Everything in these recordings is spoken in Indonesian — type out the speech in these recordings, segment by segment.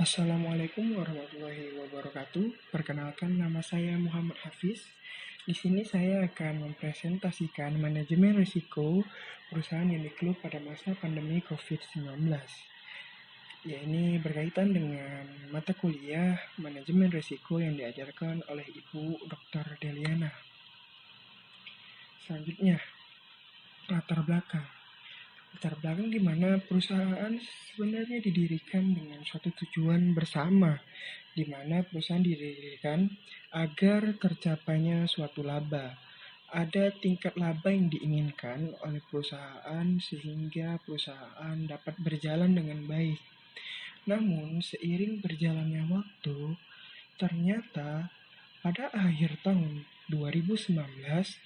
Assalamualaikum warahmatullahi wabarakatuh. Perkenalkan, nama saya Muhammad Hafiz. Di sini saya akan mempresentasikan manajemen risiko perusahaan Uniqlo pada masa pandemi COVID-19. Ya, ini berkaitan dengan mata kuliah manajemen risiko yang diajarkan oleh Ibu Dr. Deliana. Selanjutnya, latar belakang. Latar belakang di mana perusahaan sebenarnya didirikan dengan suatu tujuan bersama, di mana perusahaan didirikan agar tercapainya suatu laba. Ada tingkat laba yang diinginkan oleh perusahaan sehingga perusahaan dapat berjalan dengan baik. Namun, seiring berjalannya waktu, ternyata pada akhir tahun 2019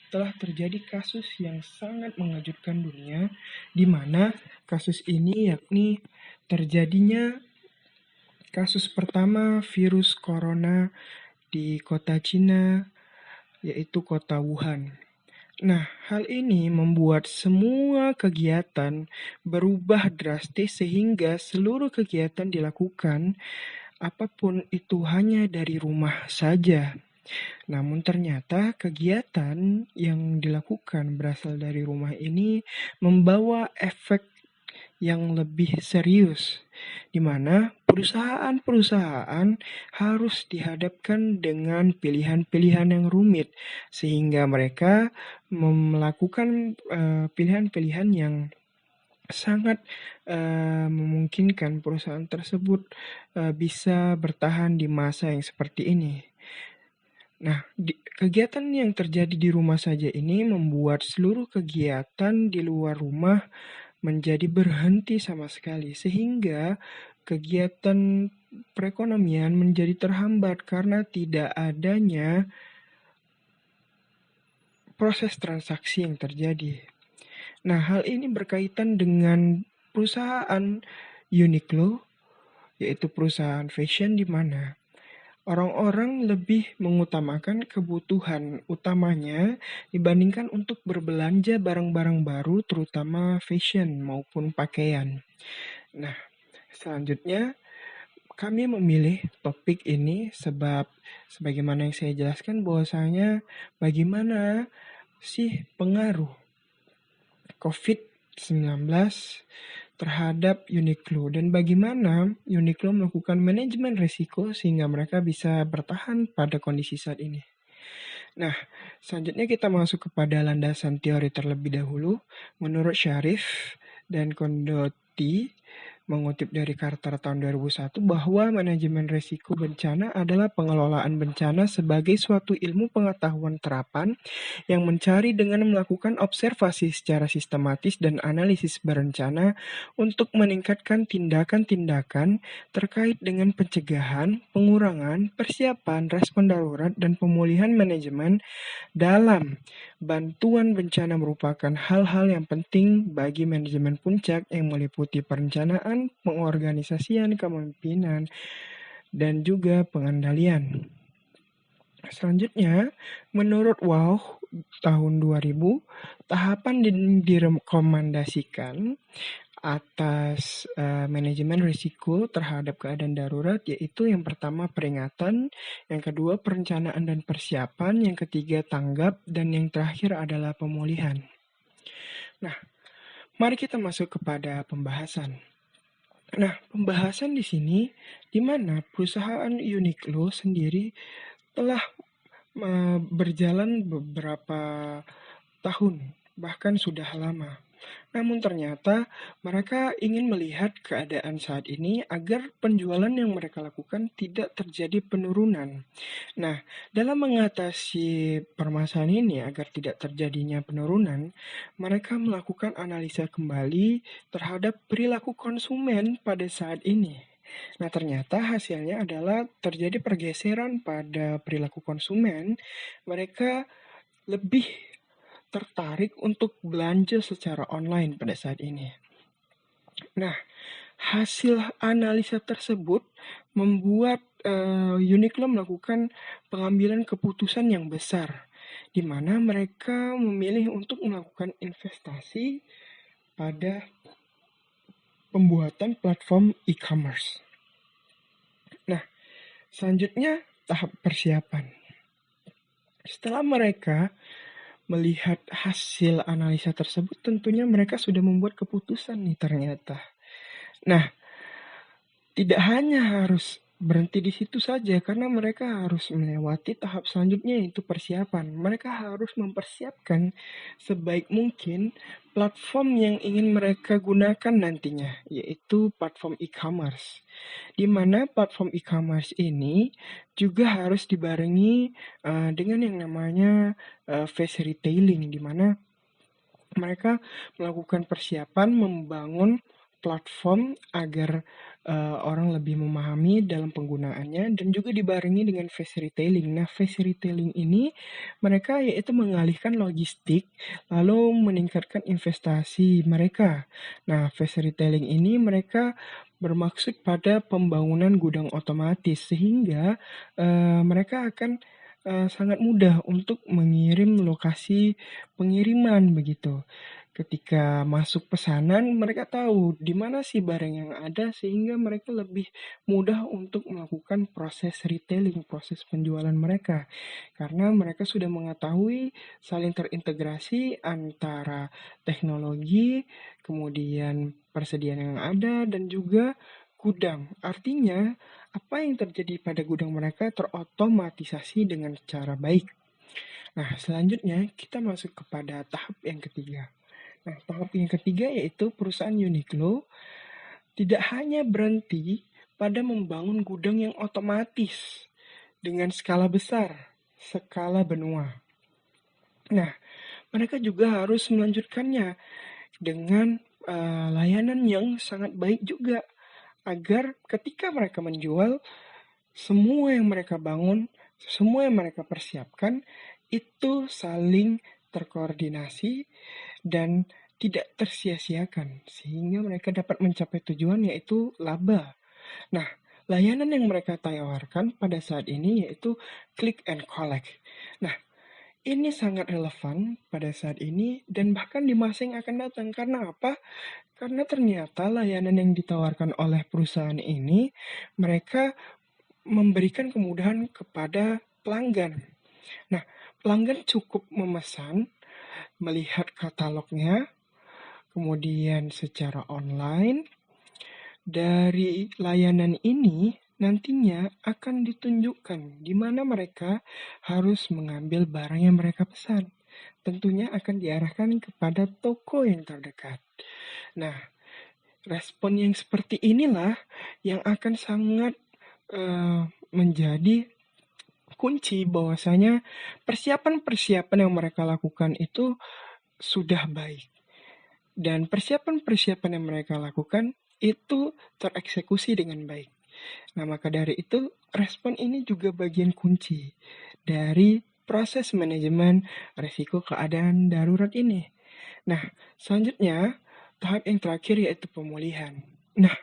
telah terjadi kasus yang sangat mengejutkan dunia, di mana kasus ini yakni terjadinya kasus pertama virus corona di kota Cina, yaitu kota Wuhan. Nah, hal ini membuat semua kegiatan berubah drastis sehingga seluruh kegiatan dilakukan, apapun itu hanya dari rumah saja. Namun ternyata kegiatan yang dilakukan berasal dari rumah ini membawa efek yang lebih serius, di mana perusahaan-perusahaan harus dihadapkan dengan pilihan-pilihan yang rumit, sehingga mereka melakukan pilihan-pilihan yang sangat memungkinkan perusahaan tersebut bisa bertahan di masa yang seperti ini. Nah, kegiatan yang terjadi di rumah saja ini membuat seluruh kegiatan di luar rumah menjadi berhenti sama sekali, sehingga kegiatan perekonomian menjadi terhambat karena tidak adanya proses transaksi yang terjadi. Nah, hal ini berkaitan dengan perusahaan Uniqlo, yaitu perusahaan fashion di mana orang-orang lebih mengutamakan kebutuhan utamanya dibandingkan untuk berbelanja barang-barang baru, terutama fashion maupun pakaian. Nah, selanjutnya kami memilih topik ini sebab sebagaimana yang saya jelaskan bahwasanya bagaimana sih pengaruh COVID-19 terhadap Uniqlo dan bagaimana Uniqlo melakukan manajemen risiko sehingga mereka bisa bertahan pada kondisi saat ini. Nah, selanjutnya kita masuk kepada landasan teori terlebih dahulu. Menurut Syarif dan Kondotti, mengutip dari Carter tahun 2001 bahwa manajemen risiko bencana adalah pengelolaan bencana sebagai suatu ilmu pengetahuan terapan yang mencari dengan melakukan observasi secara sistematis dan analisis berencana untuk meningkatkan tindakan-tindakan terkait dengan pencegahan, pengurangan, persiapan, respon darurat, dan pemulihan manajemen dalam bantuan bencana merupakan hal-hal yang penting bagi manajemen puncak yang meliputi perencanaan, pengorganisasian, kepemimpinan, dan juga pengendalian. Selanjutnya, menurut Wow tahun 2000, tahapan direkomendasikan atas manajemen risiko terhadap keadaan darurat yaitu yang pertama peringatan, yang kedua perencanaan dan persiapan, yang ketiga tanggap, dan yang terakhir adalah pemulihan. Nah, mari kita masuk kepada pembahasan. Nah, pembahasan di sini di mana perusahaan Uniqlo sendiri telah berjalan beberapa tahun, bahkan sudah lama. Namun ternyata mereka ingin melihat keadaan saat ini agar penjualan yang mereka lakukan tidak terjadi penurunan. Nah, dalam mengatasi permasalahan ini agar tidak terjadinya penurunan, mereka melakukan analisa kembali terhadap perilaku konsumen pada saat ini. Nah, ternyata hasilnya adalah terjadi pergeseran pada perilaku konsumen. Mereka lebih tertarik untuk belanja secara online pada saat ini. Nah, hasil analisa tersebut membuat Uniqlo melakukan pengambilan keputusan yang besar, di mana mereka memilih untuk melakukan investasi pada pembuatan platform e-commerce. Selanjutnya, tahap persiapan. Setelah mereka melihat hasil analisa tersebut, tentunya mereka sudah membuat keputusan nih ternyata. Nah, tidak hanya harus berhenti di situ saja, karena mereka harus melewati tahap selanjutnya, yaitu persiapan. Mereka harus mempersiapkan sebaik mungkin platform yang ingin mereka gunakan nantinya, yaitu platform e-commerce. Di mana platform e-commerce ini juga harus dibarengi dengan yang namanya face retailing, di mana mereka melakukan persiapan membangun platform agar orang lebih memahami dalam penggunaannya, dan juga dibarengi dengan face retailing. Nah, face retailing ini mereka yaitu mengalihkan logistik lalu meningkatkan investasi mereka. Nah, face retailing ini mereka bermaksud pada pembangunan gudang otomatis, sehingga mereka akan sangat mudah untuk mengirim lokasi pengiriman begitu. Ketika masuk pesanan, mereka tahu di mana sih barang yang ada, sehingga mereka lebih mudah untuk melakukan proses retailing, proses penjualan mereka. Karena mereka sudah mengetahui saling terintegrasi antara teknologi, kemudian persediaan yang ada, dan juga gudang. Artinya, apa yang terjadi pada gudang mereka terotomatisasi dengan cara baik. Nah, selanjutnya kita masuk kepada tahap yang ketiga. Nah, tahap yang ketiga yaitu perusahaan Uniqlo tidak hanya berhenti pada membangun gudang yang otomatis dengan skala besar, skala benua. Nah, mereka juga harus melanjutkannya dengan layanan yang sangat baik juga, agar ketika mereka menjual, semua yang mereka bangun, semua yang mereka persiapkan itu saling terkoordinasi dan tidak tersia-siakan, sehingga mereka dapat mencapai tujuan, yaitu laba. Nah, layanan yang mereka tawarkan pada saat ini yaitu click and collect. Nah, ini sangat relevan pada saat ini dan bahkan di masa yang akan datang. Karena apa? Karena ternyata layanan yang ditawarkan oleh perusahaan ini, mereka memberikan kemudahan kepada pelanggan. Nah, pelanggan cukup memesan, melihat katalognya, kemudian secara online. Dari layanan ini nantinya akan ditunjukkan di mana mereka harus mengambil barang yang mereka pesan. Tentunya akan diarahkan kepada toko yang terdekat. Nah, respon yang seperti inilah yang akan sangat menjadi kunci bahwasanya persiapan-persiapan yang mereka lakukan itu sudah baik. Dan persiapan-persiapan yang mereka lakukan itu tereksekusi dengan baik. Nah, maka dari itu, respon ini juga bagian kunci dari proses manajemen risiko keadaan darurat ini. Nah, selanjutnya, tahap yang terakhir yaitu pemulihan. Nah,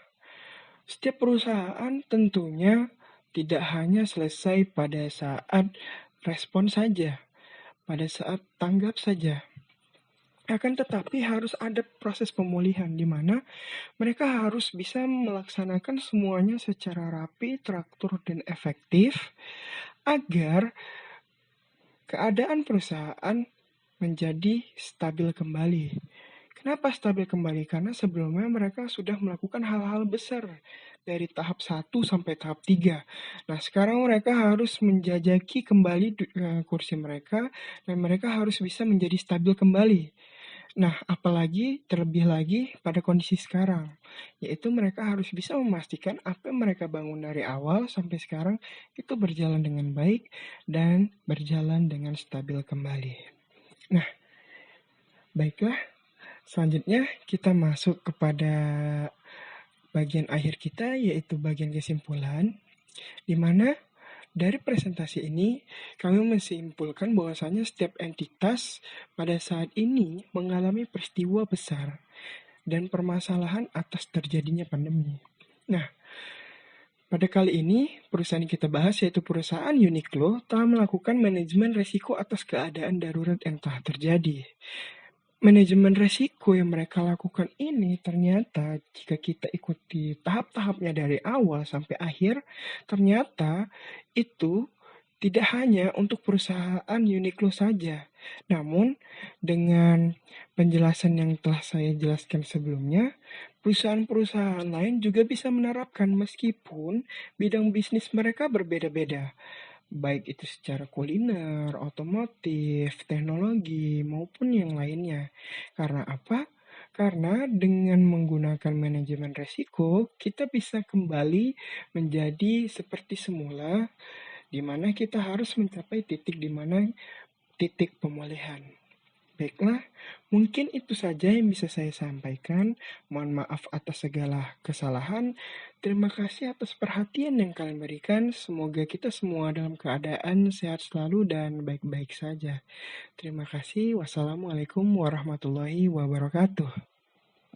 setiap perusahaan tentunya tidak hanya selesai pada saat respon saja, pada saat tanggap saja. Akan tetapi harus ada proses pemulihan di mana mereka harus bisa melaksanakan semuanya secara rapi, teratur, dan efektif agar keadaan perusahaan menjadi stabil kembali. Kenapa stabil kembali? Karena sebelumnya mereka sudah melakukan hal-hal besar dari tahap 1 sampai tahap 3. Nah, sekarang mereka harus menjajaki kembali kursi mereka dan mereka harus bisa menjadi stabil kembali. Nah, apalagi terlebih lagi pada kondisi sekarang, yaitu mereka harus bisa memastikan apa yang mereka bangun dari awal sampai sekarang itu berjalan dengan baik dan berjalan dengan stabil kembali. Nah, baiklah, selanjutnya kita masuk kepada bagian akhir kita, yaitu bagian kesimpulan, di mana dari presentasi ini, kami menyimpulkan bahwasanya setiap entitas pada saat ini mengalami peristiwa besar dan permasalahan atas terjadinya pandemi. Nah, pada kali ini, perusahaan yang kita bahas yaitu perusahaan Uniqlo telah melakukan manajemen risiko atas keadaan darurat yang telah terjadi. Manajemen resiko yang mereka lakukan ini ternyata jika kita ikuti tahap-tahapnya dari awal sampai akhir, ternyata itu tidak hanya untuk perusahaan Uniqlo saja. Namun, dengan penjelasan yang telah saya jelaskan sebelumnya, perusahaan-perusahaan lain juga bisa menerapkan meskipun bidang bisnis mereka berbeda-beda, baik itu secara kuliner, otomotif, teknologi, maupun yang lainnya. Karena apa? Karena dengan menggunakan manajemen resiko, kita bisa kembali menjadi seperti semula, di mana kita harus mencapai titik di mana titik pemulihan. Baiklah, mungkin itu saja yang bisa saya sampaikan. Mohon maaf atas segala kesalahan. Terima kasih atas perhatian yang kalian berikan. Semoga kita semua dalam keadaan sehat selalu dan baik-baik saja. Terima kasih. Wassalamualaikum warahmatullahi wabarakatuh.